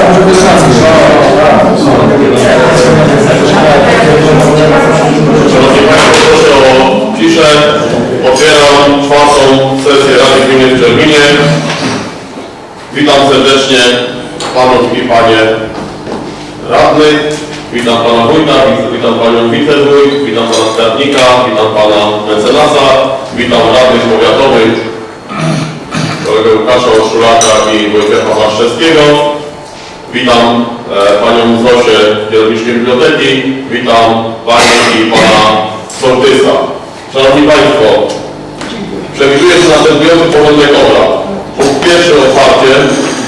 proszę o ciszę. Otwieram 4. sesję Rady Gminy w Czerminie. Witam serdecznie panów i panie radnych. Witam pana wójta, witam panią wicewójt, witam pana skarbnika, witam pana mecenasa, witam radnych powiatowych, kolegę Łukasza Oszulaka i Wojciecha Marszewskiego. Witam panią Zosię, kierowniczkę biblioteki, witam panią i pana sołtysa. Szanowni państwo, przewiduję się następujący porządek obrad. Punkt pierwszy otwarcie,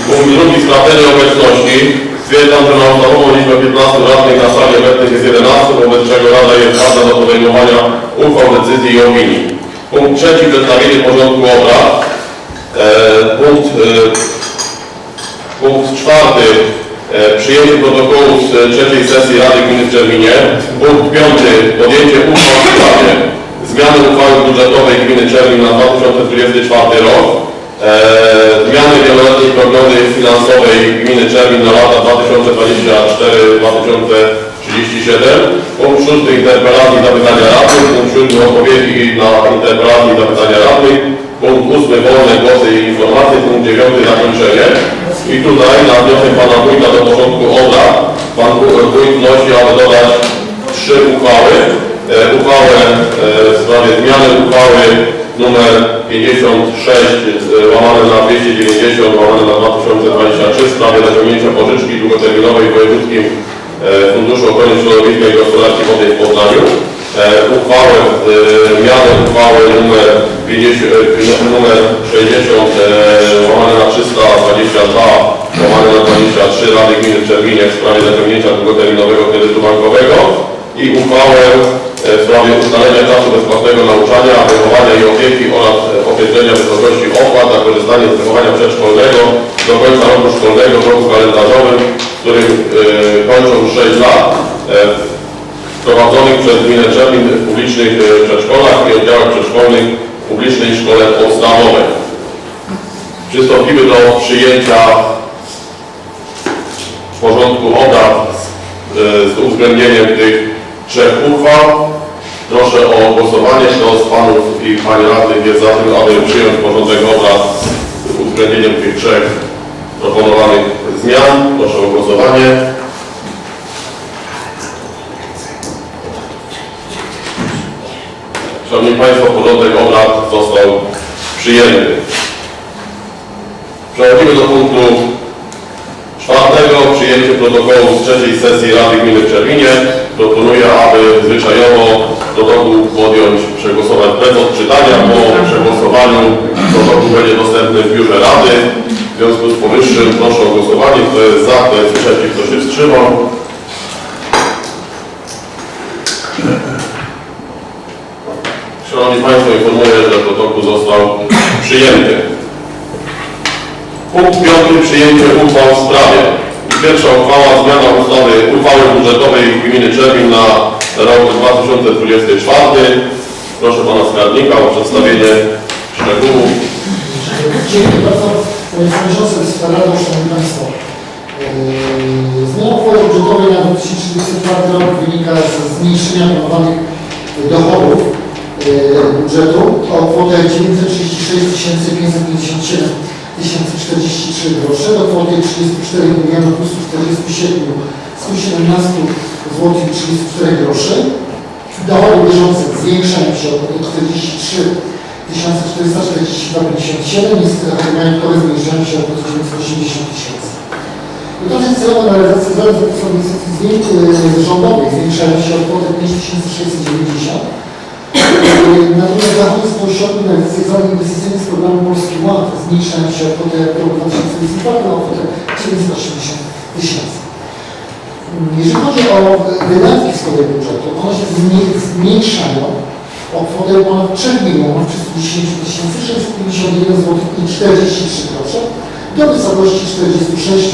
punkt drugi sprawdzenie obecności. Stwierdzam, że na ustawową liczbę 15 radnych na sali obecnych jest 11, wobec czego Rada jest ważna do podejmowania uchwał, decyzji i opinii. Punkt trzeci, przedstawienie porządku obrad. Punkt czwarty, przyjęcie protokołu z 3. sesji Rady Gminy w Czerminie. Punkt piąty, podjęcie uchwał w sprawie zmiany uchwały budżetowej Gminy Czermin na 2024 rok. Zmiany wieloletniej prognozy finansowej Gminy Czermin na lata 2024-2037. Punkt 6. Interpelacji i zapytania radnych. Punkt 7. Odpowiedzi na interpelacje i zapytania radnych. Punkt 8. Wolne głosy i informacje. Punkt 9. Zakończenie. I tutaj na wniosek pana wójta do porządku obrad pan wójt wnosi, aby dodać 3 uchwały. Uchwałę w sprawie zmiany uchwały numer 56/290/2023 w sprawie zaciągnięcia pożyczki długoterminowej w Wojewódzkim Funduszu Ochrony Środowiska i Gospodarki Wodnej w Poznaniu. Uchwałę zmianę uchwały numer 60/322/23 Rady Gminy w Czerminie w sprawie zaciągnięcia długoterminowego kredytu bankowego i uchwałę w sprawie ustalenia czasu bezpłatnego nauczania, wychowania i opieki oraz określenia wysokości opłat za korzystanie z wychowania przedszkolnego do końca roku szkolnego w roku kalendarzowym, w którym kończą 6 lat prowadzonych przez Gminę Czermin w publicznych przedszkolach i oddziałach przedszkolnych w publicznej szkole podstawowej. Przystąpimy do przyjęcia porządku obrad z uwzględnieniem tych 3 uchwał. Proszę o głosowanie. Kto z panów i pań radnych jest za tym, aby przyjąć porządek obrad z uwzględnieniem tych 3 proponowanych zmian? Proszę o głosowanie. Szanowni państwo, porządek obrad został przyjęty. Przechodzimy do punktu 4. Przyjęcie protokołu z 3. sesji Rady Gminy w Czerminie. Proponuję, aby zwyczajowo protokół podjąć, przegłosować bez odczytania. Po przegłosowaniu protokół będzie dostępny w biurze Rady. W związku z powyższym proszę o głosowanie. Kto jest za, kto jest przeciw, kto się wstrzymał. Szanowni państwo, informuję, że protokół został przyjęty. Punkt 5. Przyjęcie uchwał w sprawie. Pierwsza uchwała, zmiana uchwały budżetowej Gminy Czermin na rok 2024. Proszę pana skarbnika o przedstawienie szczegółów. Dziękuję bardzo. Panie Przewodniczący, Szanowni Państwo. Zmiana uchwały budżetowej na 2024 rok wynika ze zmniejszenia planowanych dochodów budżetu o kwotę 936 557 043 grosze do kwoty 34 247 117 zł 34 groszy. Dochody bieżące zwiększają się o 43 442,57, niestety majątkowe zmniejszają się o 980 000. Dotacja celowa na realizację zadań inwestycji rządowych zwiększają się o kwotę 5690. Natomiast dochody z środków na zadań inwestycyjnych z programu Polski Ład zmniejszają się o kwotę roku 2022 o kwotę 980 000. Jeżeli chodzi o wydatki z kolei budżetu, one się zmniejszają o kwotę ponad 3 310 651 zł i 43 grosze do wysokości 46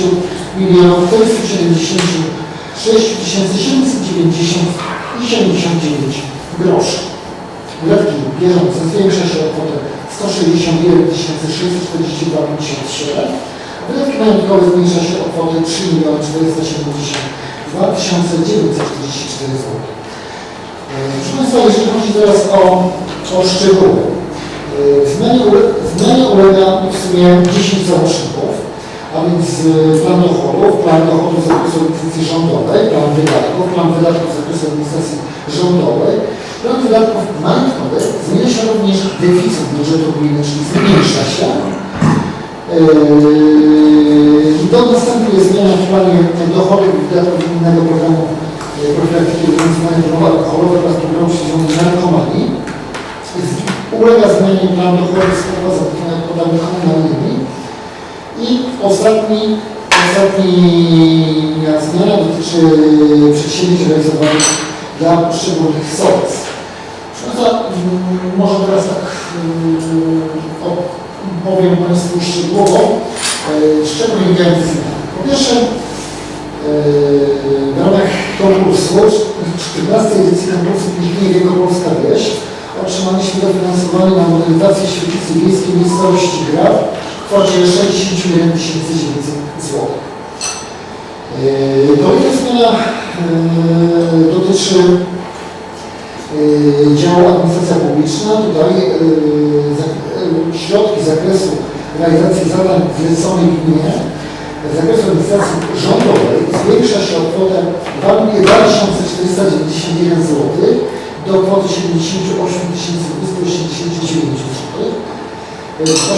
476 790 i 79 groszy. Wydatki bieżące zwiększa się o kwotę 161 642,57, Wydatki majątkowe zmniejsza się o kwotę 3 472 944 zł. Proszę Państwa, jeżeli chodzi teraz o szczegóły. Zmianie ulega w sumie 10 załączników, a więc plan dochodów z zakresu administracji rządowej, plan wydatków z zakresu administracji rządowej, plan wydatków majątkowych. Zmienia się również deficyt budżetu gminy, czyli zmniejsza się. Następuje zmiana w planie dochodów i wydatków gminnego programu profilaktyki rozwiązywania chorób alkoholowych oraz programu przeciwdziałania narkomanii. Ulega zmianie plan dochodów z opłat odpadami komunalnymi. I ostatnia zmiana dotyczy przedsięwzięć realizowanych dla poszczególnych sołectw. Może teraz tak powiem Państwu szczegółowo, z czego wynikają te zmiany. Po pierwsze, w ramach konkursu, 14 edycji konkursu Gminy Wielkopolska Wieś, otrzymaliśmy dofinansowanie na modernizację świetlicy wiejskiej miejscowości Graf w kwocie 61 900 zł. Kolejna zmiana dotyczy działu administracja publiczna. Tutaj środki z zakresu realizacji zadań zleconych gminie z zakresu administracji rządowej zwiększa się o kwotę 2491 zł do kwoty 78 289 zł.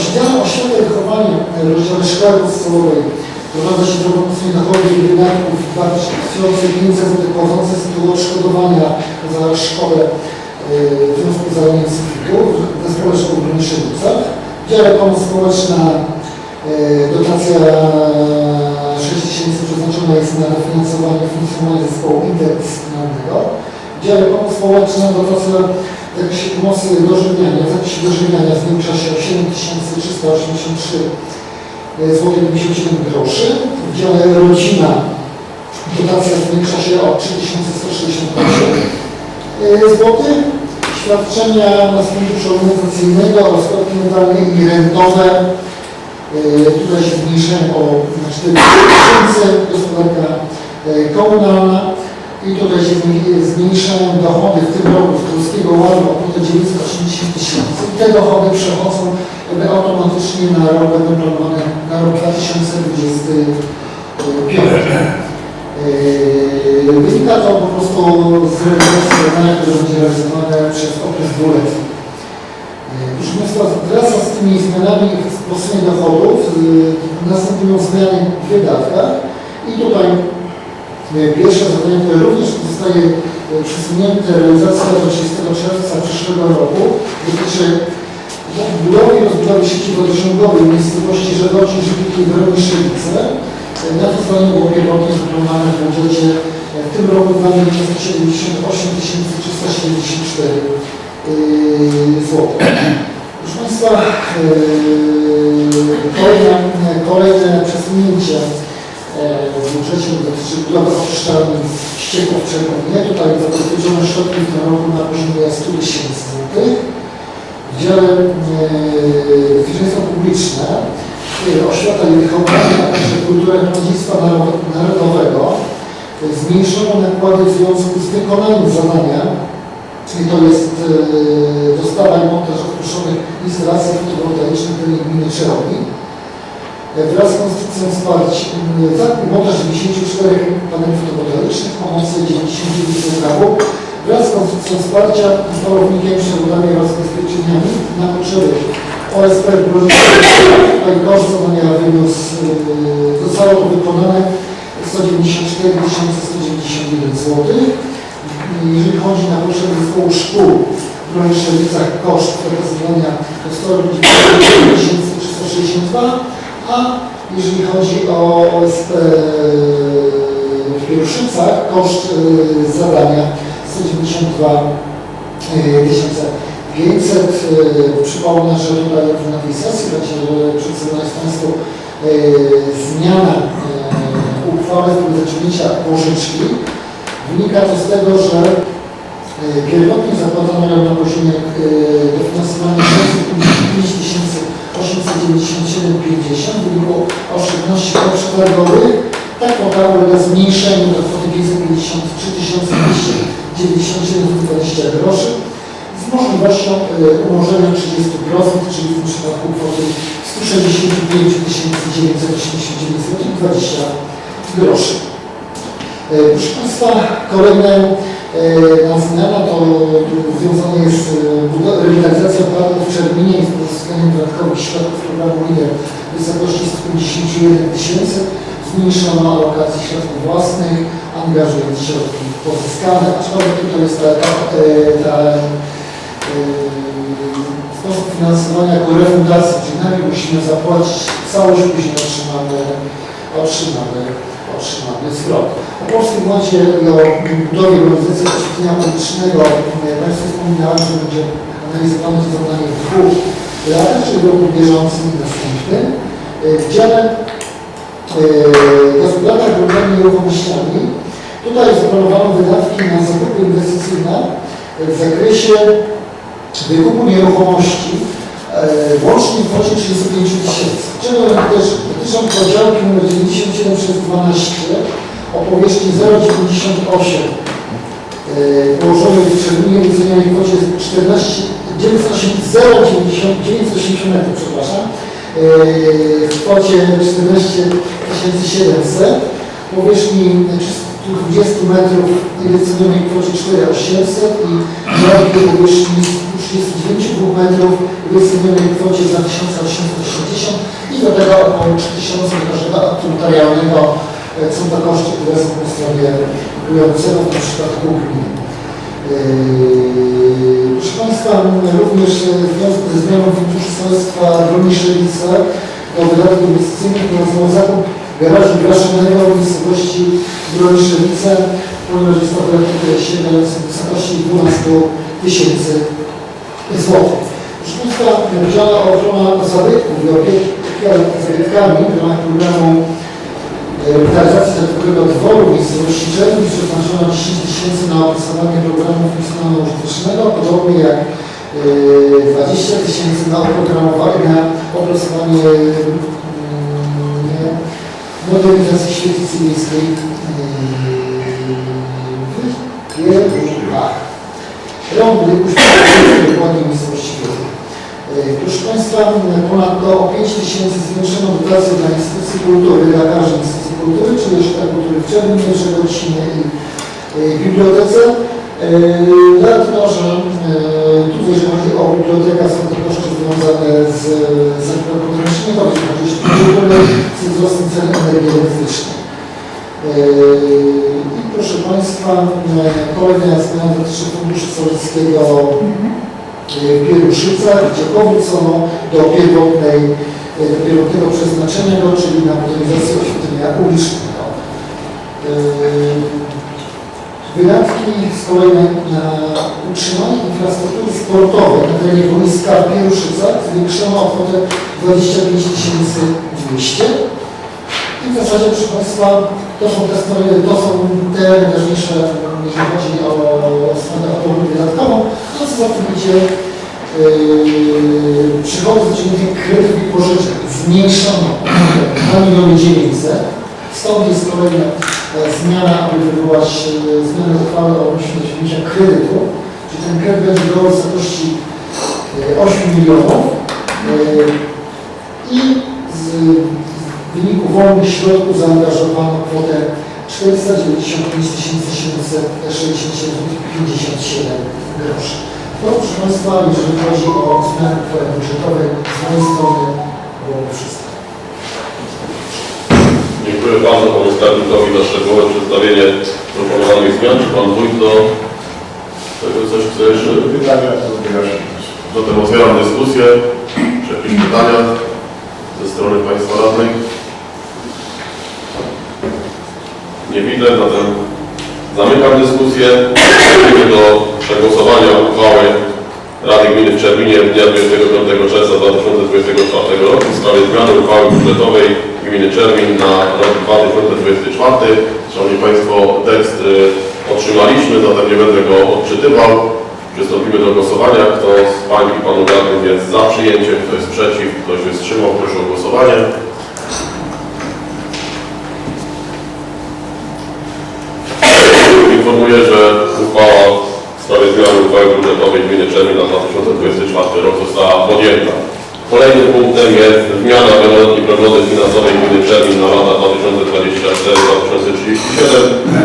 W dziale oświaty i wychowanie w rozdziale szkoły podstawowej prowadza się prawomocnie dochody i wydatków 2500 zł pochodzące z tytułu odszkodowania za szkołę w związku z zadaniem sufitu w Zespole Szkół w Broniszewicach. W dziale pomoc społeczna dotacja 6000 przeznaczona jest na dofinansowanie funkcjonowania zespołu interdyscyplinarnego. W dziale pomoc społeczna dotacja w zakresie pomocy dożywiania zwiększa się o 7383 zł 57 groszy. W dziale rodzina dotacja zwiększa się o 3168 zł. Świadczenia z funduszu organizacyjnego oraz składki medalne i rentowe tutaj się zmniejszają o 4000, gospodarka komunalna i tutaj się zmniejszają dochody w tym roku z Polskiego Ładu o kwotę 980 000. Te dochody przechodzą automatycznie na rok, będą planowane na rok 2025. Wynika to po prostu z realizacji zadania, które będzie realizowane przez okres dwuletni. Proszę Państwa, wraz z tymi zmianami po stronie dochodów następują zmiany w wydatkach i tutaj pierwsze zadanie, które również zostaje przesunięte, realizacja do 30 czerwca przyszłego roku, dotyczy budowy i rozbudowy sieci wodociągowej w miejscowości Żegoci, Żywiki i Broniszewicce. Na to zadanie było pierwotnie zaplanowane w budżecie w tym roku 278 374 zł. Proszę Państwa, kolejne przesunięcie w budżecie dotyczy budowy oczyszczalni ścieków w Czerwonie. Tutaj zabezpieczono środki w tym roku na poziomie 100 000 zł. W dziale bezpieczeństwo publiczne, oświata i wychowanie, a także kultura i dziedzictwa narodowego zmniejszono nakłady w związku z wykonaniem zadania, czyli to jest dostawa i montaż określonych instalacji fotowoltaicznych do gminy Czerowi. Wraz z konstrukcją wsparcia, zakup montaż 94 paneli fotowoltaicznych o mocy 99 kW, wraz z konstrukcją wsparcia, falownikiem, przewodami oraz bezpieczeniami na potrzeby OSP w Broniszewicach. Tutaj koszt zadania wyniósł, zostało to wykonane 194 191 zł. Jeżeli chodzi na potrzeby zespołu szkół w Broniszewicach, koszt tego zadania to 190 362, a jeżeli chodzi o OSP w Pieruszycach, koszt zadania 192 500. Przypomnę, że tutaj na tej sesji będzie przedstawiona jest Państwu zmiana uchwały w sprawie zaciągnięcia pożyczki. Wynika to z tego, że pierwotnie zakładano na poziomie dofinansowania 655 897,50 w wyniku oszczędności poprzetargowych. Ta kwota ulega zmniejszeniu do kwoty 553 297,20 groszy z możliwością umorzenia 30%, czyli w tym przypadku kwoty 165 989,20 groszy. Proszę Państwa, kolejna zmiana to związana jest z rewitalizacją parku w Czerminie i z pozyskaniem dodatkowych środków programu LIDER w wysokości 151 000. Zmniejszono alokację środków własnych, angażując środki pozyskane, aczkolwiek to jest sposób finansowania jako refundacji, czyli najpierw musimy zapłacić całość, później otrzymamy zwrot. O Polskim Ładzie i o budowie organizacji oświetlenia publicznego Państwu wspominałem, że będzie analizowane to zadanie w 2 latach, czyli w roku bieżącym i następnym. W dziale gospodarka gruntami i nieruchomościami. Tutaj zaplanowano wydatki na zakupy inwestycyjne w zakresie wykupu nieruchomości łącznie w kwocie 35 000. Czego też dotyczą podziałki nr 97/12 o powierzchni 0,98 położonej w Czerminie wycenionej w kwocie 980 metrów, przepraszam, w kwocie 14 700, powierzchni 320 metrów i wycenionej w kwocie 4800 i działki powierzchni 39,5 metrów i wycenionej w kwocie 2880 i do tego około 3000 naszego aktu notarialnego. Są to koszty, które są po stronie kupującego w tym przypadku gminy. Proszę Państwa, również w związku ze zmianą Funduszu Sołectwa Groniszewice do wydatków inwestycyjnych prowadzono zakup garażu blaszanego w miejscowości Groniszewice, ponieważ jest to projekt sięgający w wysokości 12 000 złotych. Proszę Państwa, działa ochrona zabytków i opieka zabytkami w ramach programu realizacji zabytkowego dworu w miejscowości Czerwin przeznaczono 10 000 na opracowanie programu funkcjonalno-użytecznego, podobnie jak 20 000 na opracowanie modernizacji świetlicy miejskiej w Wieluchach. Rąbry dokładnie miejscowości Wieluch. Proszę Państwa, ponadto o 5 000 zwiększono dotację dla instytucji kultury, dla każdej instytucji kultury, czyli Ośrodka Kultury w Czerwinie, Żegocinie i bibliotece. Dlatego, że tu, jeżeli chodzi o bibliotekę, są to koszty związane z zakupem podręcznego, jeżeli chodzi o kulturę, z wzrostem cen energii elektrycznej. I proszę Państwa, kolejna zmiana dotyczy Funduszu Sołeckiego w Pieruszycach, gdzie powrócono do pierwotnego przeznaczenia, czyli na modernizację oświetlenia ulicznego. Wydatki z kolei na utrzymanie infrastruktury sportowej na terenie boiska w Pieruszycach zwiększono o kwotę 25 200. I w zasadzie, proszę Państwa, to są te najważniejsze, jeżeli chodzi o stronę wydatkową, a co za tym idzie przychody z czynnikiem kredytów i pożyczek zmniejszono o 2 900 000. Stąd jest kolejna zmiana, aby wywołać zmianę uchwały o osiągnięciu kredytu, czyli ten kredyt będzie do wysokości 8 milionów i w wyniku wolnych środków zaangażowano kwotę 495 767,57 groszy. To, proszę Państwa, jeżeli chodzi o zmiany uchwały budżetowej, z mojej strony było wszystko. Dziękuję bardzo panu skarbnikowi za szczegółowe przedstawienie proponowanych zmian. Czy pan wójt do tego coś chce jeszcze? Pytania to Zatem otwieram dyskusję. Czy jakieś pytania ze strony państwa radnych? Nie widzę, zatem zamykam dyskusję. Przechodzimy do przegłosowania uchwały Rady Gminy w Czerwinie dnia 25 czerwca 2024 roku w sprawie zmiany uchwały budżetowej Gminy Czerwin na rok 2024. Szanowni Państwo, tekst otrzymaliśmy, zatem nie będę go odczytywał. Przystąpimy do głosowania. Kto z pań i panów radnych jest za przyjęciem, kto jest przeciw, kto się wstrzymał, proszę o głosowanie. Informuję, że uchwała w sprawie zmiany uchwały budżetowej gminy Czermin na 2024 rok została podjęta. Kolejnym punktem jest zmiana wieloletniej prognozy finansowej gminy Czermin na lata 2024-2037.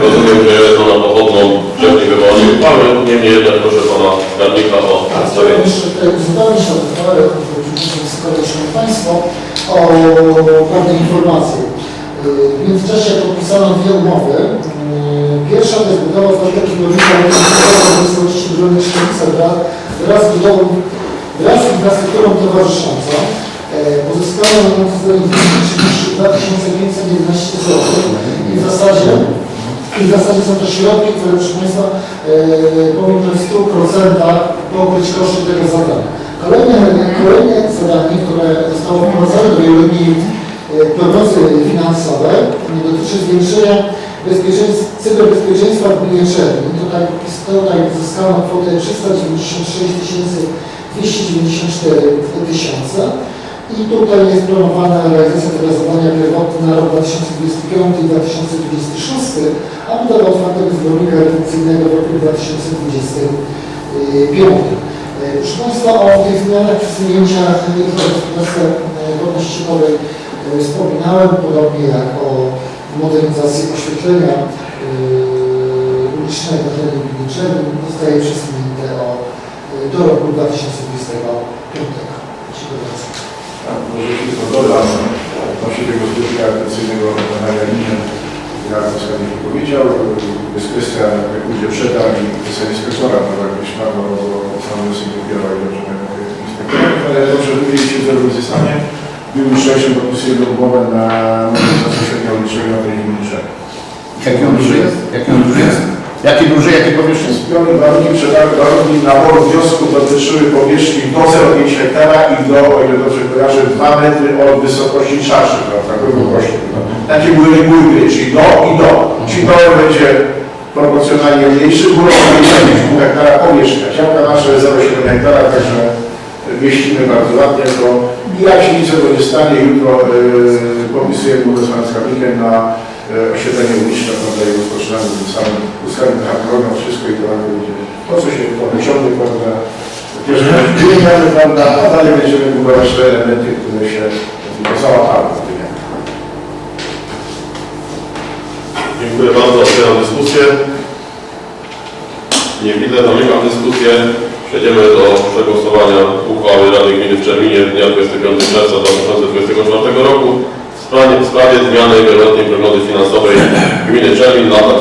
Rozumiem, że jest ona pochodną wcześniej wywołanej uchwały. Niemniej jednak proszę pana skarbnika o przedstawienie. Jeszcze tutaj uzupełnić tę uchwałę, Szanowni Państwo, o pewne informacje. W międzyczasie podpisano dwie umowy. Pierwsza to jest budowa 4 km w miejscowości Brony Szczelica wraz z infrastrukturą towarzyszącą. Pozyskano na to 32 511 zł i w zasadzie są to środki, które proszę Państwa powinny w 100% pokryć koszty tego zadania. Kolejne zadanie, które zostało wprowadzone do wieloletniej prognozy finansowej, dotyczy zwiększenia cyberbezpieczeństwa w gminie Czermin. Tutaj uzyskano kwotę 396 294 tysiące i tutaj jest planowana realizacja tego zadania pierwotnie na rok 2025 i 2026, a budowa otwartego zbiornika redukcyjnego w roku 2025. Proszę Państwa, o tych zmianach przesunięciach gospodarce wodno-ściekowej wspominałem, podobnie jak o modernizacji oświetlenia ulicznego na terenie gminy Czermin zostaje przesunięte do roku 2025. Dziękuję bardzo. Może tylko dodam, odnośnie tego zbiornika redukcyjnego na Janinie, jak skarbnik powiedział, jest kwestia, jak pójdzie przetarg i kwestia inspektora, to tak myślano, bo sam wniosek dopiero i dobrze inspektora, ale dobrze wymienić się w zerowizystanie. W dniu jutrzejszym podpisujemy umowę na modernizację oświetlenia ulicznego na tej gminie. Jaki on duży jest? Jaki duży, jakie powierzchni? Spełnione warunki przetargu, warunki naboru wniosku dotyczyły powierzchni do 0,5 hektara i do, o ile dobrze kojarzę, 2 metry od wysokości czaszy, prawda, głębokości. Takie były reguły gry, czyli do i do. Czyli do będzie proporcjonalnie mniejszy, górą będzie 1,5 hektara powierzchnia. Działka nasza jest 0,7 hektara, także mieścimy bardzo ładnie to. I jak się nic nie stanie, jutro popisujemy umowę z panem skarbnikiem na oświetlenie uliczne, prawda, i rozpoczynamy tym samym ustalimy program, wszystko i to będzie to, co się pociągnie, prawda, pierwsze wymiany, prawda, a dalej będziemy budować te elementy, które się załapały w tym. Dziękuję bardzo. Otwieram dyskusję. Nie widzę, zamykam dyskusję. Przejdziemy do przegłosowania uchwały Rady Gminy w Czerminie dnia 25 czerwca 2024 roku w sprawie zmiany wieloletniej prognozy finansowej gminy Czermin na lata 2024-2027.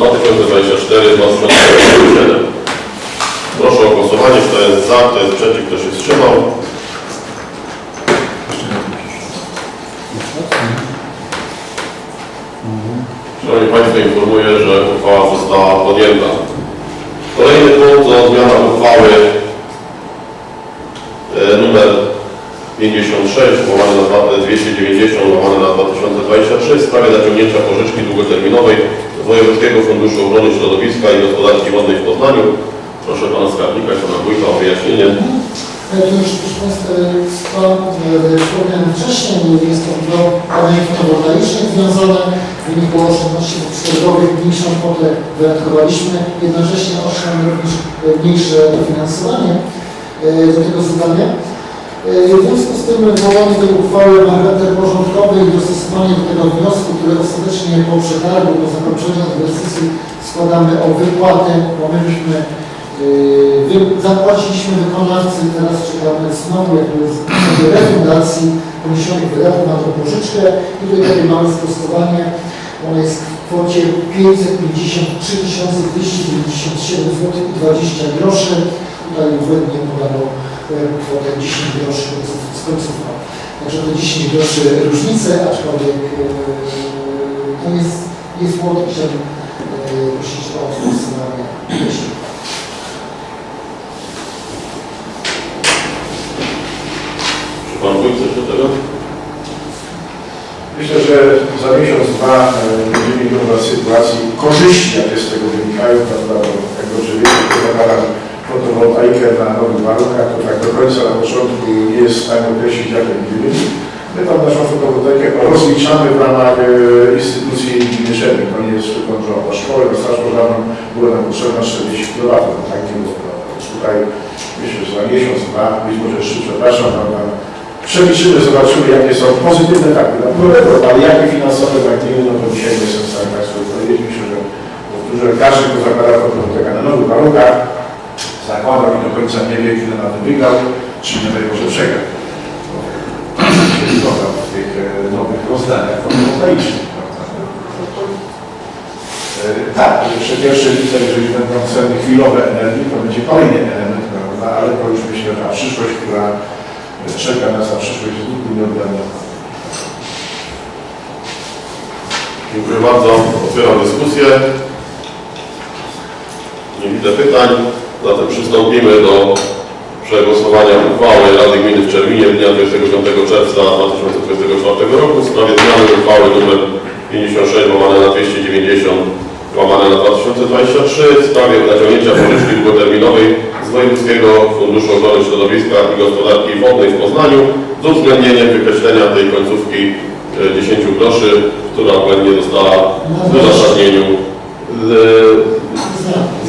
Proszę o głosowanie. Kto jest za, kto jest przeciw, kto się wstrzymał. Szanowni Państwo, informuję, że uchwała została podjęta. Kolejny punkt to zmiana uchwały numer 56 290/2023 w sprawie zaciągnięcia pożyczki długoterminowej z Wojewódzkiego Funduszu Ochrony Środowiska i Gospodarki Wodnej w Poznaniu. Proszę pana skarbnika i pana wójta o wyjaśnienie. Jak już proszę Państwa wspomniałem wcześniej, jest to do paneli fotowoltaicznych związane. W wyniku oszczędności wschodowych mniejszą kwotę wydatkowaliśmy. Jednocześnie otrzymamy również mniejsze dofinansowanie do tego zadania. W związku z tym wywołanie tej uchwały ma charakter porządkowy i dostosowanie do tego wniosku, który ostatecznie po przetargu, po zakończeniu inwestycji składamy o wypłatę, bo my byśmy zapłaciliśmy wykonawcy, teraz czekamy znowu jakby refundacji poniesionych wydatków na tą pożyczkę i tutaj takie małe sprostowanie. Ona jest w kwocie 553 297 zł i 20 groszy. Tutaj błędnie podano kwotę 10 groszy z końcówką. Także to 10 groszy różnicy, aczkolwiek to jest młody, chciałbym prosić o sprostowanie myśli. Pan wójt coś do tego? Myślę, że za miesiąc, dwa będziemy mieli sytuacji korzyści, jakie z tego wynikają, prawda, bo jak dobrze wiecie, to fotowoltaikę na nowych warunkach, to tak do końca na początku nie jest w stanie określić, jak to będzie wynik. My tam naszą fotowoltaikę rozliczamy w ramach instytucji gminy Czermin. To nie jest kontrola o szkołę, na straż pożarną było nam potrzebne 40 kW, tak nie było. Tutaj myślę, że za miesiąc, dwa, być może jeszcze, przepraszam, przeliczymy, zobaczymy, jakie są pozytywne takty, ale jakie finansowe takty, no to dzisiaj nie jestem w stanie Państwu powiedzieć. Myślę, że każdy, kto zakłada fotowoltaikę na nowych warunkach, zakładał i do końca nie wie, ile na tym wygrał, czy nie daj Boże przegrał. W tych nowych rozdaniach fotowoltaicznych. Tak, jeszcze pierwszy lipca, jeżeli będą ceny chwilowe energii, to będzie kolejny element, prawda? Ale to już myślę, że przyszłość, która czeka nas na przyszłość, jest nigdy nieodgadniona. Dziękuję bardzo. Otwieram dyskusję. Nie widzę pytań. Zatem przystąpimy do przegłosowania uchwały Rady Gminy w Czerminie dnia 25 czerwca 2024 roku w sprawie zmiany uchwały nr 56/290/2023 w sprawie zaciągnięcia pożyczki długoterminowej z Wojewódzkiego Funduszu Ochrony Środowiska i Gospodarki Wodnej w Poznaniu z uwzględnieniem wykreślenia tej końcówki 10 groszy, która błędnie została w uzasadnieniu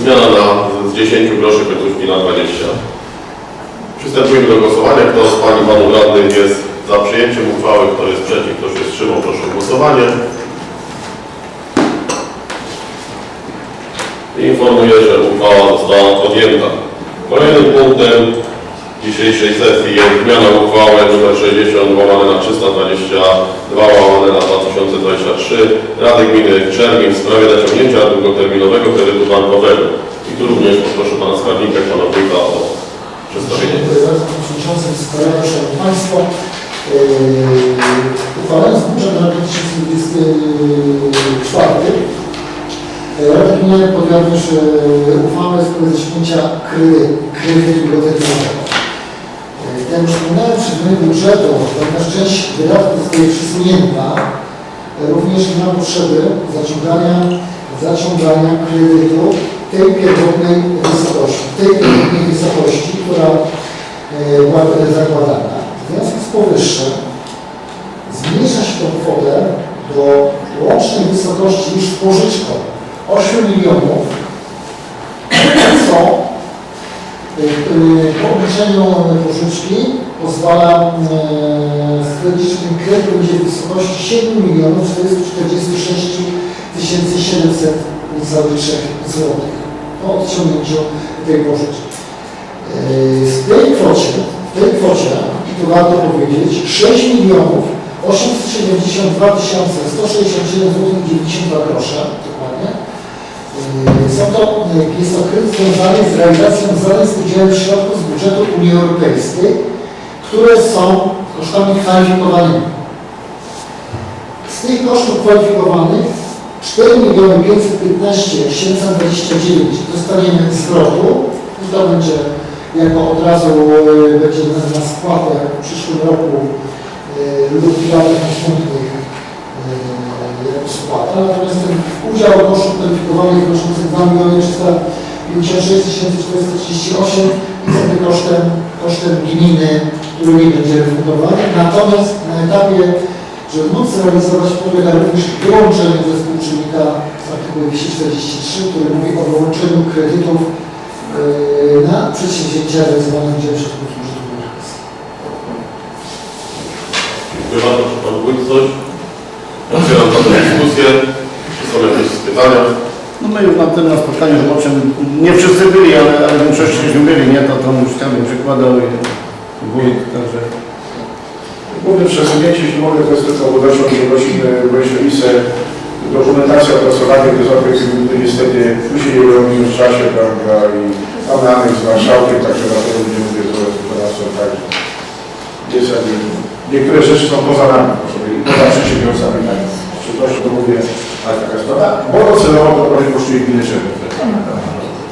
zmiana z 10 groszy końcówki na 20. Przystępujemy do głosowania. Kto z Pani i Panów Radnych jest za przyjęciem uchwały, kto jest przeciw, kto się wstrzymał, proszę o głosowanie. Informuję, że uchwała została podjęta. Kolejnym punktem dzisiejszej sesji jest zmiana uchwały nr 60/322/2023 Rady Gminy Czermin w sprawie zaciągnięcia długoterminowego kredytu bankowego. I tu również poproszę Pana Skarbnika i Pana Wójta o przedstawienie. Dziękuję bardzo, Panie Przewodniczący, Szanowni Państwo. Uchwalając budżet na 2024 Rada Gminy podjęła też uchwałę w sprawie zaciągnięcia kredytu długoterminowego. Jak już wspomniałem przy zmianie budżetu, ponieważ część wydatków zostaje przesunięta również na potrzeby zaciągania kredytu tej pierwotnej wysokości, która była zakładana. W związku z powyższym zmniejsza się tę kwotę do łącznej wysokości już z pożyczką 8 milionów, co po obliczeniu pożyczki pozwala stwierdzić, że ten kredyt będzie w wysokości 7 milionów 446 703 zł po odciągnięciu tej pożyczki. W tej kwocie, i to warto powiedzieć, 6 milionów 872 167 zł 92 grosze, dokładnie. Jest to kredyt związany z realizacją zadań z udziałem środków z budżetu Unii Europejskiej, które są kosztami kwalifikowanymi. Z tych kosztów kwalifikowanych 4 515 729 dostaniemy zwrotu i to będzie jako od razu będzie na spłatę w przyszłym roku lub w latach następnych spłata. Natomiast ten udział kosztów kwalifikowanych wynoszący 2 356 438 i wtedy kosztem gminy, który nie będzie refundowany. Natomiast na etapie, żeby móc realizować, podlega również wyłączeniu ze współczynnika z artykułu 243, który mówi o wyłączeniu kredytów na przedsięwzięcia realizowane w dziale środków budżetu europejskiego. Dziękuję bardzo. Czy Pan Wójt coś? Otwieram tę dyskusję. Czy są jakieś pytania? No my już na spotkaniu, o czym nie wszyscy byli, ale w większościśmy byli, nie? To już tam przykładał i wójt, także... Głównym przesunięciem, jeśli mogę, to jest tylko uważam, że prosimy Wojciechowicę, dokumentacja opracowania do zakresu gminy niestety musi nie robić w czasie, prawda, i mamy aneks z marszałkiem, także na pewno będziemy mówić o wykonawcą, także jest jakby, niektóre rzeczy są poza nami, poza przedsiębiorcami, tak, z przykrością to mówię, ale taka sprawa, bo docelowo to trochę kosztuje gminy Czermin.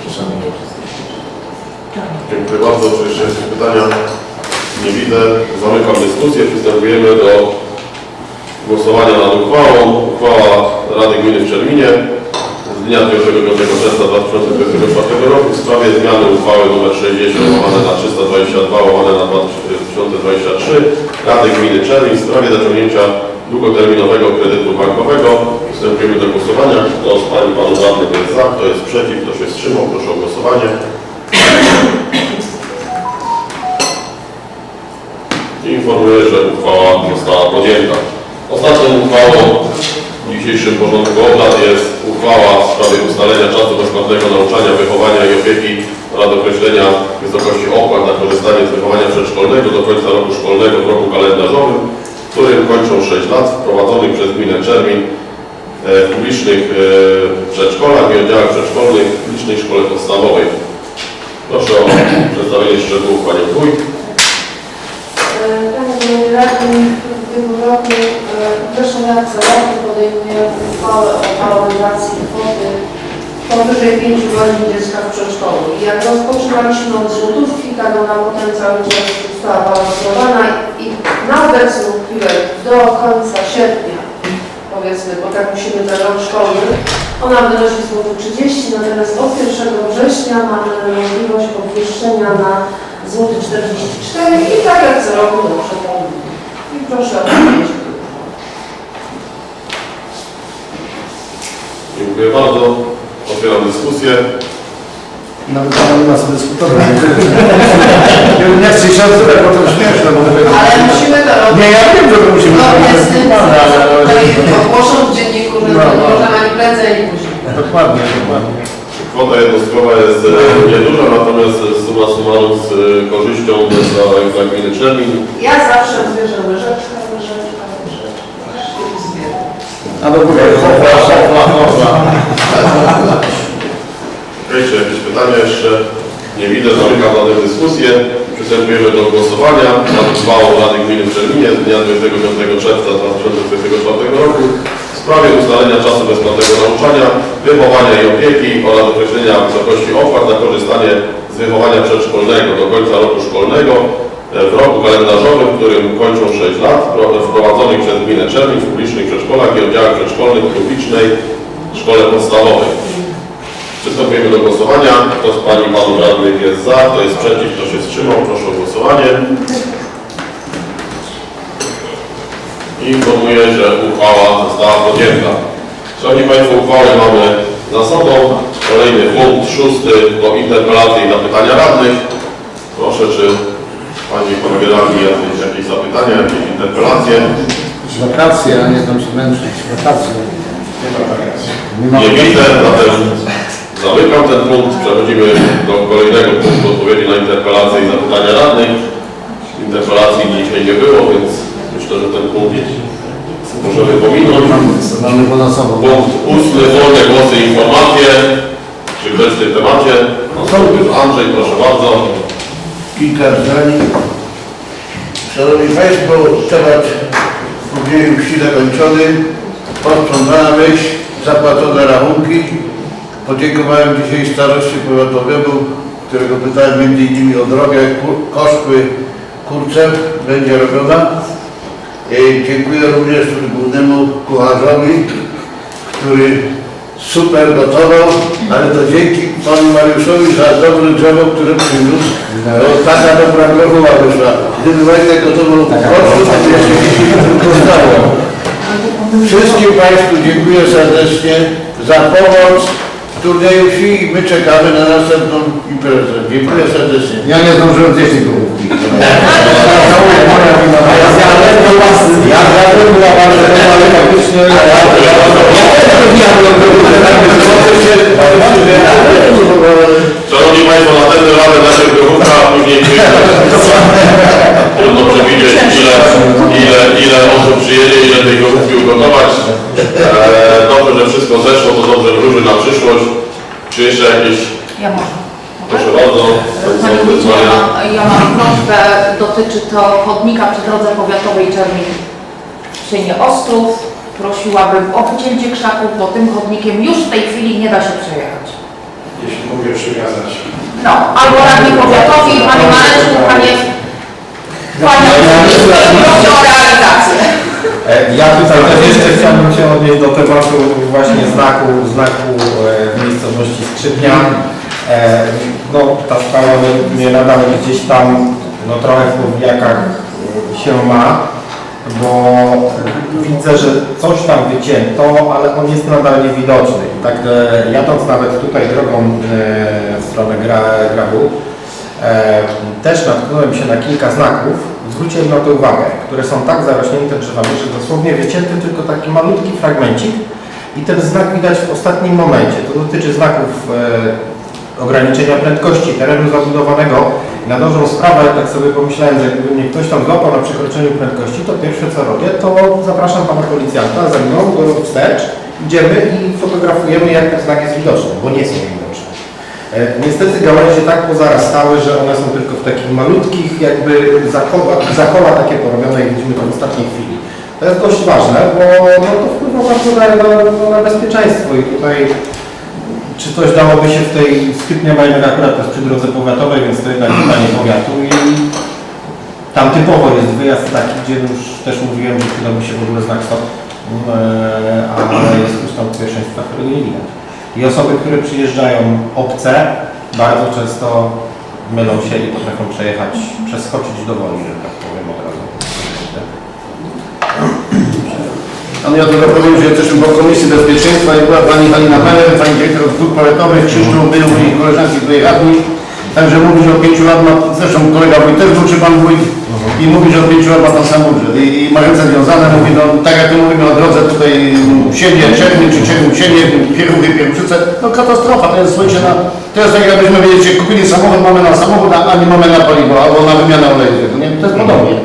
Czasami. Dziękuję bardzo. Czy jeszcze jakieś pytania? Nie widzę. Zamykam dyskusję. Przystępujemy do głosowania nad uchwałą. Uchwała Rady Gminy w Czerminie z dnia 25 czerwca 2024 roku w sprawie zmiany uchwały nr 60 łamane na 322 łamane na 2023 Rady Gminy Czermin w sprawie zaciągnięcia długoterminowego kredytu bankowego. Przystępujemy do głosowania. Kto z Pań i Panów Radnych jest za, kto jest przeciw, kto się wstrzymał, proszę o głosowanie. Informuję, że uchwała została podjęta. Ostatnią uchwałą w dzisiejszym porządku obrad jest uchwała w sprawie ustalenia czasu bezpłatnego nauczania, wychowania i opieki oraz określenia wysokości opłat na korzystanie z wychowania przedszkolnego do końca roku szkolnego w roku kalendarzowym, w którym kończą 6 lat, wprowadzonych przez Gminę Czermin w publicznych przedszkolach i oddziałach przedszkolnych w publicznej szkole podstawowej. Proszę o przedstawienie szczegółów Panią Wójt. Panie Radny, w tym roku, w zeszłym roku podejmuje uchwałę o waloryzacji kwoty powyżej 5 godzin dziecka w przedszkolu. I jak rozpoczynaliśmy od złotówki, tak ona potem cały czas została waloryzowana i na obecną chwilę do końca sierpnia, powiedzmy, bo tak musimy ten rok szkolny, ona wynosi złoty 30, natomiast od 1 września mamy możliwość podwyższenia na złoty 44 i tak jak co roku dobrze pomówić. I proszę o odpowiedź. Dziękuję bardzo. Otwieram dyskusję. Nawet Pana nie ma co dyskutować. Nie chcę się odzywać, bo to śmieszne. Ale musimy to robić. Nie, ja wiem, że to musimy Zgodnie z tym, ale... co ogłoszą w dzienniku, że to nie można ani prędzej, ani później. Dokładnie, dokładnie. Kwota jednostkowa jest nieduża, natomiast summa summarum z korzyścią dla Gminy Czermin. Ja zawsze mówię, że łyżeczka, łyżeczka, łyżeczka. A do góry. Hopla. Czy jakieś pytania jeszcze? Nie widzę, zamykam daną dyskusję. Przystępujemy do głosowania nad uchwałą Rady Gminy w Czerminie z dnia 25 czerwca 2024 roku w sprawie ustalenia czasu bezpłatnego nauczania, wychowania i opieki oraz określenia wysokości opłat na korzystanie z wychowania przedszkolnego do końca roku szkolnego w roku kalendarzowym, w którym kończą 6 lat, wprowadzonych przez Gminę Czermin w publicznych przedszkolach i oddziałach przedszkolnych w publicznej szkole podstawowej. Przystępujemy do głosowania. Kto z Pań i Panów Radnych jest za, kto jest przeciw, kto się wstrzymał, proszę o głosowanie. Informuję, że uchwała została podjęta. Szanowni Państwo, uchwałę mamy za sobą. Kolejny punkt 6 to interpelacje i zapytania radnych. Proszę, czy Panie i Panowie Radni jakieś zapytania, jakieś interpelacje? Wakacje, a nie tam się męczyć. Wakacje. Nie widzę, zatem zamykam ten punkt. Przechodzimy do kolejnego punktu odpowiedzi na interpelacje i zapytania radnych. Interpelacji dzisiaj nie było, więc myślę, że ten punkt możemy pominąć. Mamy go na sobą. Punkt 8. Wolne głosy i informacje. Czy ktoś w tym temacie? Andrzej, proszę bardzo. Kilka zdań. Szanowni Państwo, temat w mojej wsi zakończony. Posprzątana wieś, zapłacone rachunki. Podziękowałem dzisiaj staroście powiatowemu, którego pytałem m.in. o drogę Koszły Kurczew, będzie robiona. Dziękuję również głównemu kucharzowi, który super gotował, ale to dzięki Panu Mariuszowi za dobre drzewo, które przyniósł. Taka dobra grochowa wyszła. Gdyby Wojtek gotował koszły, to jeszcze dzisiaj tylko stało. Wszystkim Państwu dziękuję serdecznie za pomoc w turnieju wsi i my czekamy na następną imprezę. Dziękuję serdecznie. Ja nie zdążyłem zjeść tej główki. Ja zjadłem dla Was, ale faktycznie... Szanowni Państwo, następny razem naszych grochówka, a później trudno przewidzieć, ile osób przyjedzie, ile tej grochówki ugotować. Dobrze, że wszystko zeszło, to dobrze wróży na przyszłość. Czy jeszcze jakieś... Ja może. Proszę bardzo. Panie Wójcie, ja mam prośbę, dotyczy to chodnika przy drodze powiatowej Czermin-Ostrów. Prosiłabym o wycięcie krzaków, bo tym chodnikiem już w tej chwili nie da się przejechać. Jeśli mogę przykazać. No, albo radni powiatowi, Panie Mareczku, Panie proszę o realizację. Ja tutaj też jeszcze chciałbym się odnieść do tematu właśnie znaku w miejscowości Skrzypnia. No, ta sprawa mnie nadal gdzieś tam trochę w powijakach się ma, bo widzę, że coś tam wycięto, ale on jest nadal niewidoczny. Tak jadąc nawet tutaj drogą w stronę Grabu, też natknąłem się na kilka znaków, zwróciłem na to uwagę, które są tak zarośnięte drzewami, że dosłownie wycięty tylko taki malutki fragmencik i ten znak widać w ostatnim momencie. To dotyczy znaków ograniczenia prędkości terenu zabudowanego. Na dobrą sprawę, tak sobie pomyślałem, że gdyby mnie ktoś tam złapał na przekroczeniu prędkości, to pierwsze co robię, to zapraszam pana policjanta ze mną do wstecz, idziemy i fotografujemy, jak ten znak jest widoczny, bo nie jest niewidoczny. Niestety gałęzie tak pozarastały, że one są tylko w takich malutkich jakby zakoła takie porobione, jak widzimy to w ostatniej chwili. To jest dość ważne, bo to wpływa bardzo na bezpieczeństwo i tutaj czy coś dałoby się w tej Skrzypnia, bo jednak akurat to jest przy drodze powiatowej, więc to jednak pytanie powiatu i tam typowo jest wyjazd taki, gdzie już też mówiłem, że przydałby się w ogóle znak stop, ale jest już tam pierwszeństwa, którego nie widać. I osoby, które przyjeżdżają obce, bardzo często mylą się i potrafią przejechać, przeskoczyć do woli, że tak powiem od razu. Ale ja tylko powiem, że jesteśmy po Komisji Bezpieczeństwa i była pani Halina Meller, pani dyrektor od dróg powiatowych, Krzysztof był i koleżanki tutaj radni. Także mówi, że od 5 lat ma, zresztą kolega wójt też był, czy pan wójt, i mówi, że od 5 lat ma ten sam budżet. I ma ręce związane, mówi, no tak jak tu mówimy o drodze tutaj Sienie, Czernin, czy Czernin, Sienie, Pieruchy, Pieruczyce, no katastrofa, to jest, słuchajcie, to jest tak jakbyśmy wiedzieć, kupili samochód, mamy na samochód, a nie mamy na paliwo, albo na wymianę oleju, nie? To jest podobnie.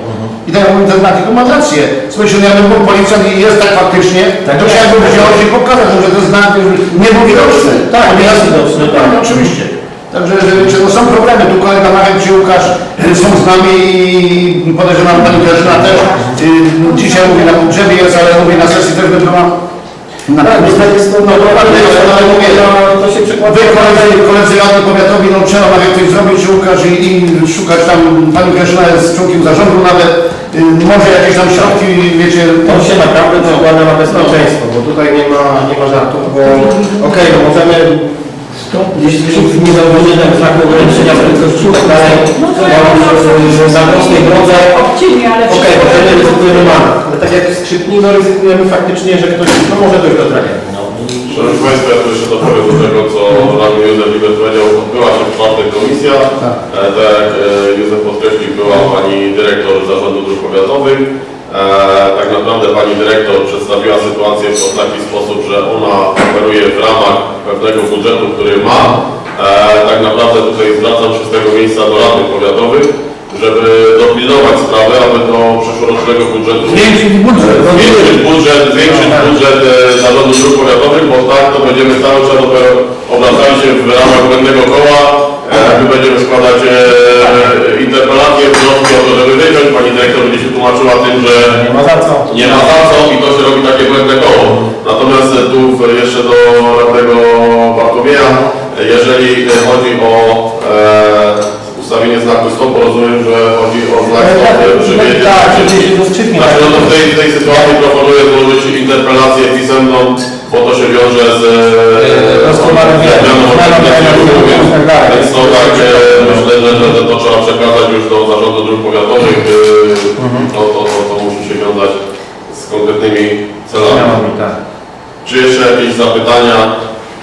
I tak jak mówię, ten znaki, to ma rację. Słuchajcie, no jakby był policjant i jest tak faktycznie, to trzeba by wziąć i pokazać, że ten znak nie był widoczny. Tak, nie jest widoczny, tak, oczywiście. Także no są problemy, tu kolega Marek czy Łukasz są z nami i podejrzewam pani Grażyna też. Dzisiaj mówię na pogrzebie jest, ale mówię na sesji też będzie była. Ale mówię, to się przekłada. wy koledzy radni powiatowi, no trzeba nawet coś zrobić, czy Łukasz i szukać tam, pani Grażyna jest członkiem zarządu nawet, może jakieś tam środki, wiecie. To się naprawdę przekłada na bezpieczeństwo, bo tutaj nie ma żartów, bo okej, no możemy jeśli nie zauważymy znaku ograniczenia prędkości i tak dalej, na prostej drodze, okej, możemy ryzykujemy mandat, ale tak jak w Skrzypni, no ryzykujemy faktycznie, że ktoś może dojść do tragedii. Szanowni Państwo, ja tu jeszcze dopowiem do tego, co radny Józef Libet powiedział. Odbyła się w czwartek komisja. Tak jak Józef podkreślił, była pani dyrektor Zarządu Dróg Powiatowych. Tak naprawdę pani dyrektor przedstawiła sytuację w taki sposób, że ona operuje w ramach pewnego budżetu, który ma. Tak naprawdę tutaj zwracam się z tego miejsca do radnych powiatowych, żeby dopilnować sprawę, aby do przyszłorocznego budżetu zwiększyć budżet Zarządu Dróg Powiatowych, bo tak to będziemy cały czas dopiero obracali się w ramach błędnego koła. My będziemy składać interpelacje, wnioski o to, żeby wyciąć. Pani dyrektor będzie się tłumaczyła tym, że Nie ma za co i to się robi takie błędne koło. Natomiast tu jeszcze do radnego Bartłomieja, jeżeli chodzi o ustawienie znaku stop, rozumiem, że chodzi o znak stop przy wjeździe. Tak, do Skrzypni. Znaczy, no to w tej sytuacji proponuję złożyć interpelację pisemną, bo to się wiąże z więc to tak, myślę, że to trzeba przekazać już do Zarządu Dróg Powiatowych, to musi się wiązać z konkretnymi celami. Czy jeszcze jakieś zapytania?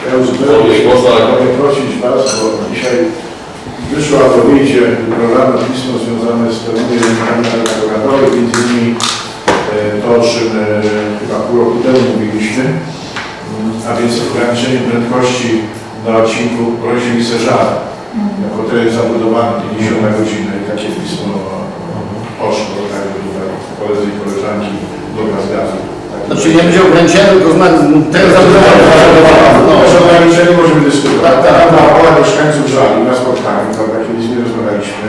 Ja uzupełnię głos, ale mogę prosić Was, bo dzisiaj wyszła w wyjdzie programu pismo związane z pewnymi rynkami powiatowych, między innymi to, o czym chyba pół roku temu mówiliśmy, a więc ograniczenie prędkości na odcinku Groźnik-Seżar, jako teren zabudowany 50 na godzinę i takie pismo poszło, tak by tutaj koledzy i koleżanki dobra z gazu. Znaczy nie będzie ograniczenia, tylko teraz zabudowano. No, o ograniczeniu możemy dyskutować. Ta wola mieszkańców żali na spotkaniu, tam takie z nimi rozmawialiśmy.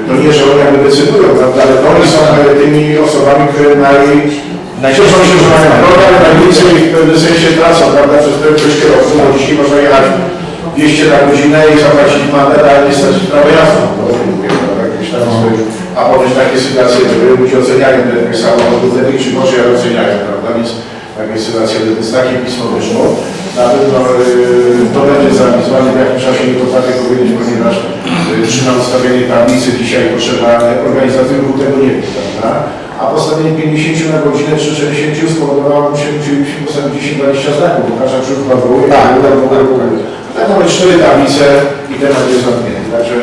To nie, że oni jakby decydują, prawda, ale to oni są tymi osobami, które cieszą się, że mają program, najwięcej w pewnym sensie tracą, prawda, przez prędkość kierowców, bo dzisiaj można jechać 200 na godzinę i zapłacić mandat, ale nie stać prawo jazdy. Jakieś tam swoje a potem takie sytuacje, że ludzie oceniają te samochody, czy może ja oceniają, prawda, więc takie sytuacje, więc takie pismo wyszło. Na pewno to będzie zrealizowane w jakimś czasie, nie potrafię powiedzieć, ponieważ na ustawienie tablicy dzisiaj potrzeba organizacji ruchu tego nie wie, prawda? A postawienie 50 na godzinę czy 60 spowodowało, że musielibyśmy postawić 10-20 znaków, bo każda krzywka była i tak mamy 4 tablice i temat jest zamknięty. Także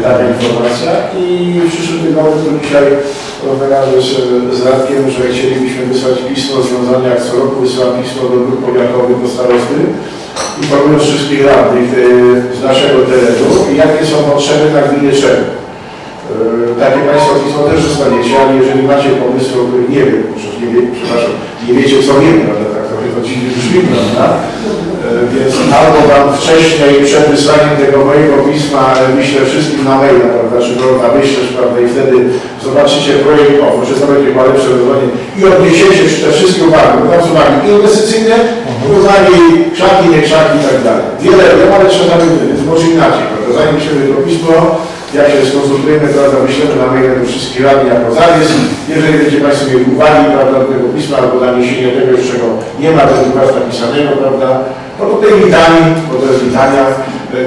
taka informacja i w przyszłym tygodniu dzisiaj rozmawiamy z Radkiem, że chcielibyśmy wysłać pismo związane, jak co roku wysyłam pismo do dróg powiatowych, do starosty, informując wszystkich radnych z naszego terenu i jakie są potrzeby na gminie Czerń. Takie Państwo pismo też dostaniecie, ale jeżeli macie pomysły, o których nie wiem, przepraszam, nie wiecie co wiem, ale tak trochę to dziwnie brzmi, prawda? Więc albo Wam wcześniej, przed wysłaniem tego mojego pisma wyślę wszystkim na maila, prawda, czy droga wyślesz, prawda, i wtedy zobaczycie projekt, może to będzie chyba lepsze rozwiązanie i odniesiecie te wszystkie uwagi, bo tam są uwagi inwestycyjne, uwagi krzaki, nie krzaki i tak dalej. Wiele, ale trzeba zamówić, więc może inaczej, prawda, zanim się to pismo, jak się skonsultujemy, prawda, wyślemy na maila do wszystkich radnych jako zarys. Jeżeli będziecie Państwo mieli uwagi, prawda, do tego pisma albo naniesienie tego, czego nie ma według Was napisanego, prawda, no to tej litanii, bo to jest litania,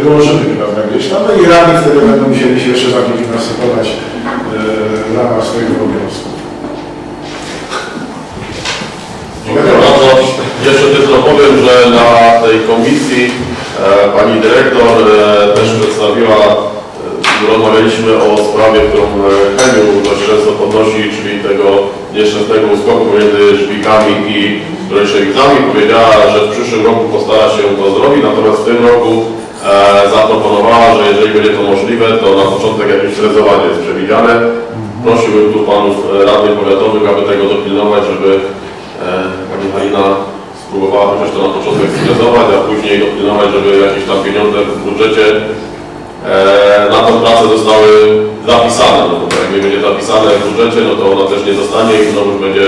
dołożymy, prawda, gdzieś tam, no i radni wtedy będą musieli się jeszcze bardziej wypracować w ramach swojego obowiązku. Dziękuję bardzo. Jeszcze tylko powiem, że na tej komisji pani dyrektor też przedstawiła, rozmawialiśmy o sprawie, którą Heniu dość często podnosi, czyli tego nieszczęsnego uskoku między Żbikami i Brojszewicami. Powiedziała, że w przyszłym roku postara się to zrobić, natomiast w tym roku zaproponowała, że jeżeli będzie to możliwe, to na początek jakieś frezowanie jest przewidziane. Prosiłbym tu panów radnych powiatowych, aby tego dopilnować, żeby pani Halina spróbowała chociaż to na początek sfrezować, a później dopilnować, żeby jakieś tam pieniądze w budżecie na tę pracę zostały zapisane. No bo jak nie będzie zapisane w budżecie, no to ona też nie zostanie i znowu już będzie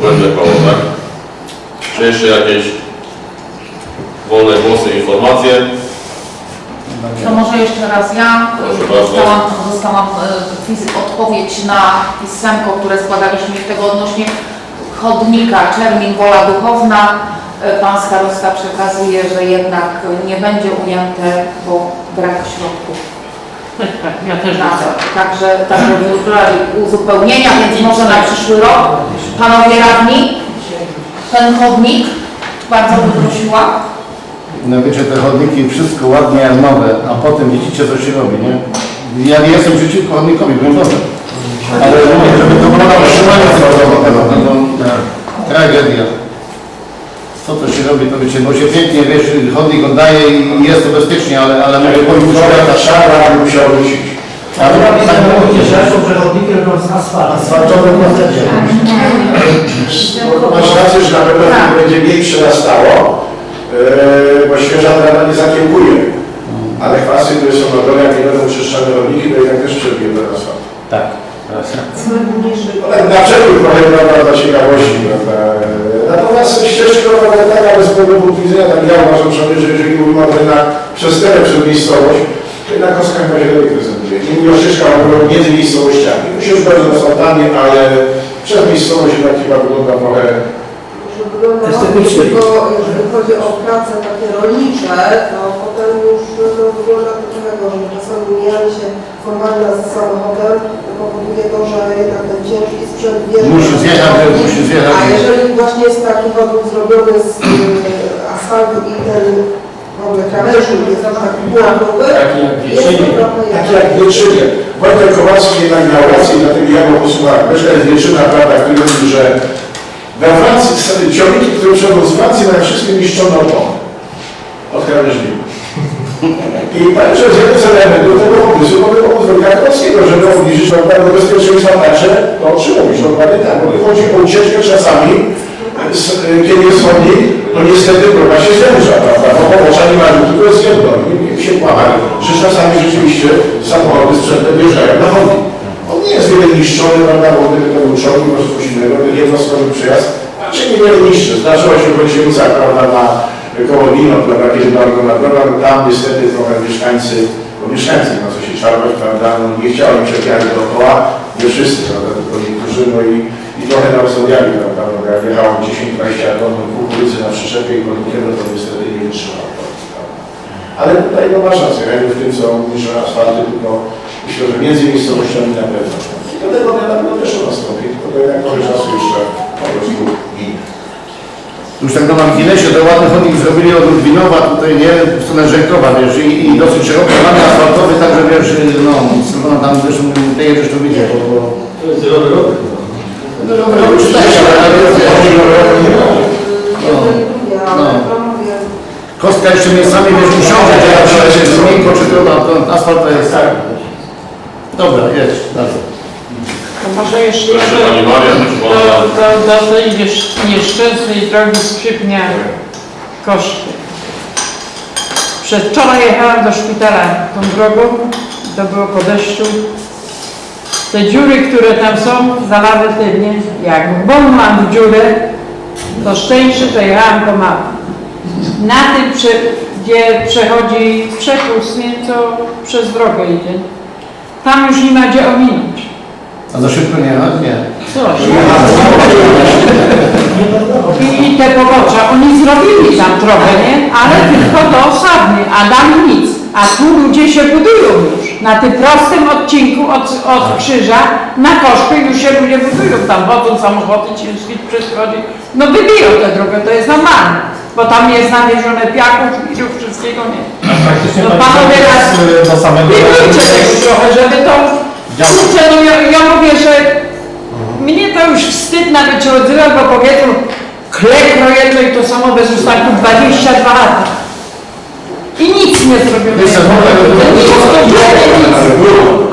błędne koło, tak? Czy jeszcze jakieś wolne głosy, informacje? To może jeszcze raz ja. Dostałam odpowiedź na pisemko, które składaliśmy tego odnośnie chodnika Czermin Wola Duchowna. Pan starosta przekazuje, że jednak nie będzie ujęte, bo brak środków. Ja też Także uzupełnienia, więc może na przyszły rok. Panowie radni, ten chodnik, bardzo bym prosiła. No wiecie, te chodniki, wszystko ładnie jak nowe, a potem widzicie, co się robi, nie? Ja nie jestem przeciwko chodnikowi, byłem dobry. Ale mówię, żeby to było na utrzymanie tego chodnika, no, tragedia. Co to się robi, to wiecie, bo się pięknie, wiesz, chodnik oddaje i jest to bezpiecznie, ale mówię, powiem, że ta szara musiał wrócić. Ale tak mówię, że są przechodniki robią z asfaltowym procesie. Masz rację, że na pewno będzie mniej przerastało, bo świeża trawa nie zakiełkuje. Ale kwasy, które są na dole, jak nie będą czyszczone chodniki, to i tak też przebiją do asfaltu. Tak. Na przykład trochę dla ciekawości, prawda? Natomiast ścieżka naprawdę taka bez problemu punktu widzenia, tak ja uważam, że jeżeli mówimy o jednak przesterem przez miejscowość, to jednak kostka chyba się lepiej prezentuje. Nie mówię o ścieżkach, ale między miejscowościami. Musi już bardzo asfaltami, ale przez miejscowość jednak chyba wygląda trochę estetycznie. Jeżeli chodzi o prace takie rolnicze, to potem już wygląda to trochę gorzej. Czasami mijanie się formalna z samochodem powoduje to, że jednak ten ciężki sprzęt wjeżdża. Musi zjechać. A jeżeli właśnie jest taki chodnik zrobiony z asfaltu i ten w ogóle krawężnik jest już taki błędowy, taki jak Wieczynie. Wojtek Kowalski jednak miał rację i dlatego ja go posłuchałem. Reszta jest Wieczyna, prawda, który mówi, że we Francji ciągniki, które przychodzą z Francji, mają wszystkie niszczone opony od krawężników. I powiem, że z jednym z elementów tego pomysłu mamy pomysł Wojtka Kowalskiego, żeby obniżyć do bezpieczeństwa także, to o czym mówisz, dokładnie tak, bo chodzi o ucieczkę czasami, kiedy jest chodnik, to niestety droga się zwęża, prawda, bo pobocza nie ma tylko jest jedno, i się kłamali, że czasami rzeczywiście samochody sprzętem wjeżdżają na chodnik. On nie jest wiele niszczony, prawda, bo gdyby to był czołg, może coś innego, to jednostkowy przejazd, raczej niewiele niszczy. Zdarzyło się w Wojciechowicach, prawda, na koło Wino, prawda, kiedy była wygląda droga, tam niestety trochę mieszkańcy, bo mieszkańcy nie ma co się czarność, prawda, no nie chciałem przekierać dookoła, nie wszyscy, prawda, tylko niektórzy, no i trochę nam zostawiali, prawda, no jak jechałem 10-20 ton kukurydzy na przyczepie i kolnikiego, to niestety nie wytrzymałem. Ale tutaj no masz rację, ja w tym co mówisz, że asfalty, tylko myślę, że między miejscowościami na pewno. I do tego na pewno też to nastąpi, tylko to jednak trochę czasu jeszcze po prostu ginie. Już tak na marginesie, to ładny chodnik zrobili od Ludwinowa, tutaj nie, w stronę Rzekowa, wiesz, i dosyć szeroko, mamy asfaltowy, także wiesz, no, Sylwana tam też, ty jedziesz tu widzę, bo... To jest zielony rok. No, już też, ale kostka jeszcze miejscami, wiesz, usiądzie, że jest miękko, czy to asfalt to jest... Dobra, jedź, dalej. To może jeszcze Proszę Pani Maria, do tej nieszczęsnej drogi Skrzypnia Koszty. Przedwczoraj jechałam do szpitala tą drogą, to było po deszczu. Te dziury, które tam są, zalały tylnie. Jak bon mam w dziurę, to szczęście, że jechałam pomału. Na tym, gdzie przechodzi przepust, nie, co przez drogę idzie. Tam już nie ma gdzie ominąć. A za szybko nie, nie. Coś. I te pobocza, oni zrobili tam trochę, nie? Ale tylko to osadnie, a tam nic. A tu ludzie się budują już. Na tym prostym odcinku od krzyża na Koszkę już się ludzie budują. Tam wodzą samochody, ciężki przechodzi. No wybiją tę drogę, to jest normalne. Bo tam jest nawiezione piachów i już wszystkiego nie. Praktycznie No to panowie raz do samego... pilnujcie tego trochę, żeby to... Kurczę, no ja mówię, że mnie to już wstyd nawet się odzywać, bo powiedzą klekro jedno i to samo bez ustanku 22 lata. I nic nie zrobiono. Nic,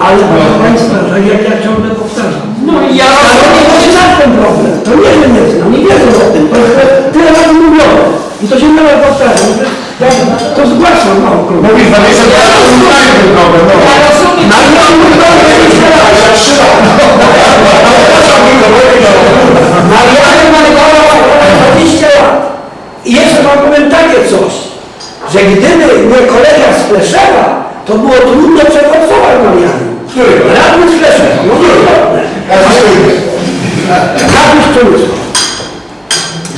Ale proszę Państwa, że ja ciągle powtarzam. no i ja rozumiem, To jest ten problem. To nie wiem, nie wiedzą o tym. To tyle razy mówiono. I to się nawet powtarza. To zgłaszam na okrąg. Mówisz 20 lat, to nie ten problem, no. ja rozumiem, Mariany Markowa 20 lat. I jeszcze wam powiem takie coś, że gdyby nie kolega z Pleszewa, to było trudno przeforsować Mariany. Radny z Pleszewa, no nie, radny z Toulouse.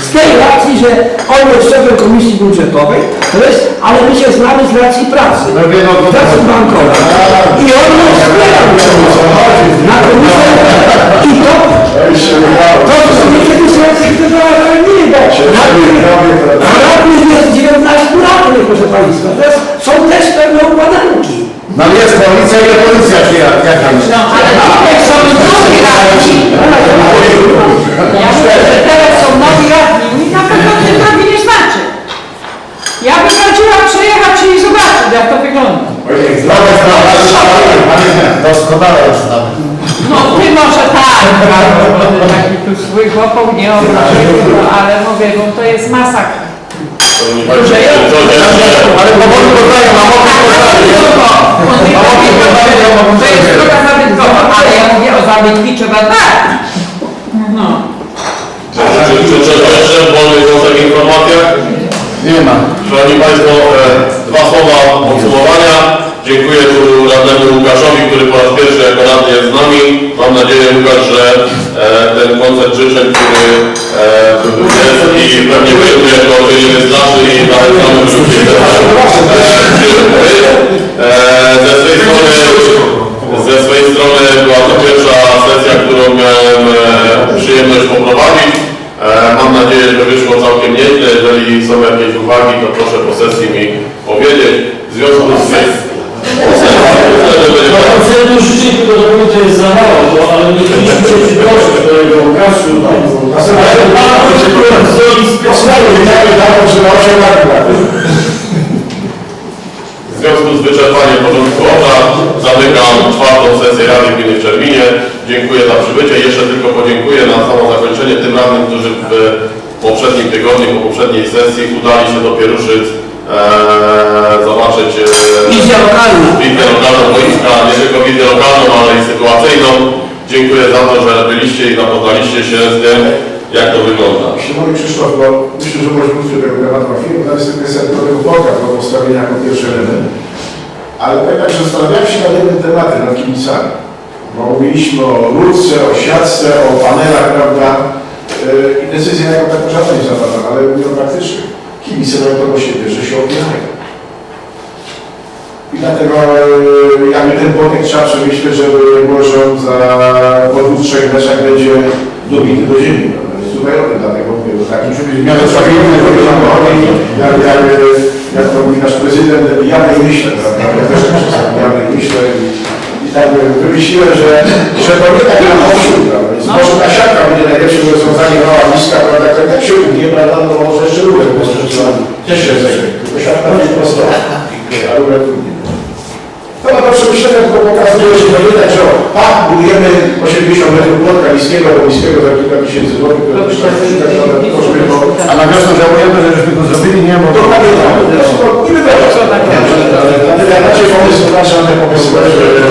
Z tej racji, że on jest szefem Komisji Budżetowej, to jest, ale my się znamy z racji pracy. Pracy bankowej. I on nas wspiera na komisję. I to co mnie kiedyś nie widać. Radny jest 19 lat, proszę Państwa. To są też pewne układanki. No jest policja i policja, czy jaka? No, ale tutaj są nowi radni. Ja mówię, że teraz są nowi radni. I na pewno w tym drogi nie znaczy. Ja bym radziła przejechać się i zobaczyć, jak to wygląda. Doskonale już nawet. No ty może tak, taki tu swój chłopą nie obrażę, ale mówię, bo to jest masakra. Ale powoli podaję, mam To jest droga zabytkowa, ale ja mówię o zabytki trzeba dbać. No. Czy trzeba jeszcze w wolnych głosach informacjach? Nie ma. Szanowni Państwo, dwa słowa podsumowania. Dziękuję tu radnemu Łukaszowi, który po raz pierwszy jako radny jest z nami. Mam nadzieję, Łukasz, że ten koncert życzeń, który jest i pewnie wyjdzie, to nie wystarczy i nawet mamy wrzucić ze swojej strony była to pierwsza sesja, którą miałem przyjemność poprowadzić. Mam nadzieję, że wyszło całkiem nieźle. Jeżeli są jakieś uwagi, to proszę po sesji mi powiedzieć. W związku z tym... Ocenu życzeń tylko to jest za mało, ale my chcieliśmy się przyprosić do jego Łukaszu. Ale Pan zrobi W związku z wyczerpaniem porządku obrad zamykam czwartą sesję Rady Gminy w Czerminie. Dziękuję za przybycie. Jeszcze tylko podziękuję na samo zakończenie tym radnym, którzy w poprzednim tygodniu, po poprzedniej sesji udali się do Pieruszyc zobaczyć wizję lokalną boiska, nie tylko wizję lokalną, ale i sytuacyjną. Dziękuję za to, że byliście i zapoznaliście się z tym, jak to wygląda. Jeśli mogę, Krzysztof, bo myślę, że może wrócić do tego tematu na chwilę, bo tam jest kwestia tego bloka do postawienia jako pierwszy element. Ale powiem tak, że zastanawiałem się nad jednym tematem, nad kibicami. Bo mówiliśmy o rurce, o siatce, o panelach, prawda? I decyzja jako taka żadna nie zapadła, ale mówią praktycznie. Kibice mają to do siebie, że się opierają. I dlatego jakby ten płotek trzeba przemyśleć, żeby nie było, że on po 2-3 meczach będzie dobity do ziemi. Prawda? Więc tutaj o tym dlatego mówię, że taki musi być w miarę stabilny, jak to mówi nasz prezydent, ja nie myślę, prawda? Ja też ja nie myślę i tak wymyśliłem, że to nie tak na ośmiu, prawda? Więc może ta siatka będzie najlepszym rozwiązaniem, mała bliska, prawda? Jak się ugnie, prawda? No może jeszcze rurę, bo też się zajmie. Tylko siatka jest prosto, a rurę trudniej. To ma do przemyślenia, tylko pokazuje, że to nie tak, że tak, budujemy 80 metrów płotka niskiego do niskiego za kilka tysięcy złotych, to też tak tylko żeby to... A na wiosnę żałujemy, że żeśmy to zrobili, nie? Bo Dokładnie tak. Nie wydaje się, ale na razie pomysł, na te pomysły, że